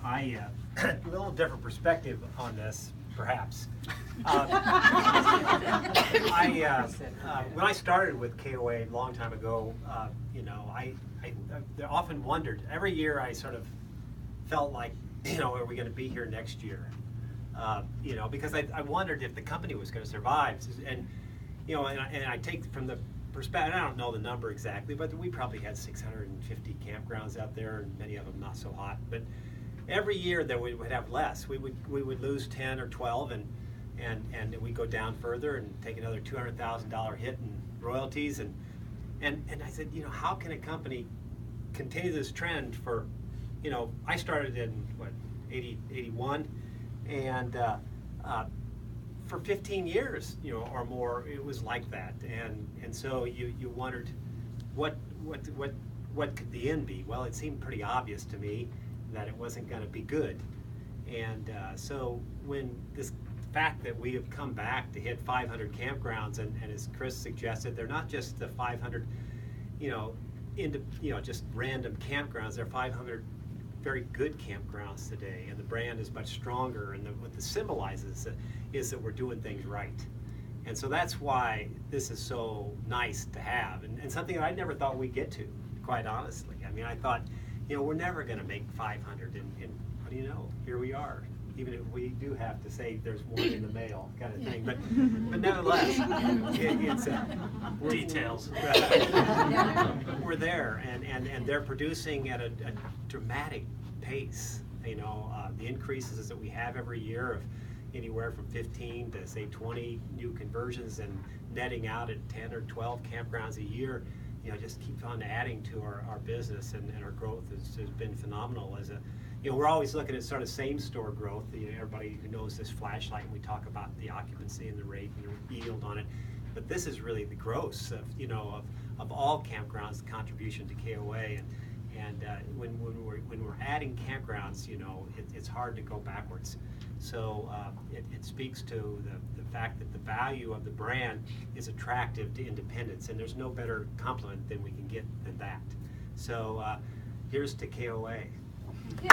A little different perspective on this, perhaps. When I started with KOA a long time ago, I often wondered. Every year, I sort of felt like, are we going to be here next year? Because I wondered if the company was going to survive. And I take from the perspective, I don't know the number exactly, but we probably had 650 campgrounds out there, and many of them not so hot. But every year that we would have less. We would lose 10 or 12, and we'd go down further and take another $200,000 hit in royalties. And I said, how can a company continue this trend for, I started in 81, and for 15 years, or more, it was like that. And so you wondered, what could the end be? Well, it seemed pretty obvious to me that it wasn't going to be good. And so when this fact that we have come back to hit 500 campgrounds, and as Chris suggested, they're not just the 500, just random campgrounds. They're 500 very good campgrounds today, and the brand is much stronger. And what this symbolizes is that we're doing things right. And so that's why this is so nice to have, and something that I never thought we'd get to, quite honestly. I mean, I thought, we're never going to make 500, and what do you know? Here we are. Even if we do have to say there's one in the mail, kind of thing, but nevertheless, it's details. We're there, and they're producing at a dramatic pace. The increases that we have every year of anywhere from 15 to say 20 new conversions, and netting out at 10 or 12 campgrounds a year. Just keeps on adding to our business, and our growth has been phenomenal. We're always looking at sort of same store growth. Everybody who knows this flashlight, and we talk about the occupancy and the rate and the yield on it, but this is really the gross of all campgrounds, the contribution to KOA, and when we're adding campgrounds, it's hard to go backwards. So it speaks to the fact that the value of the brand is attractive to independents, and there's no better compliment than we can get than that. So here's to KOA. Yay.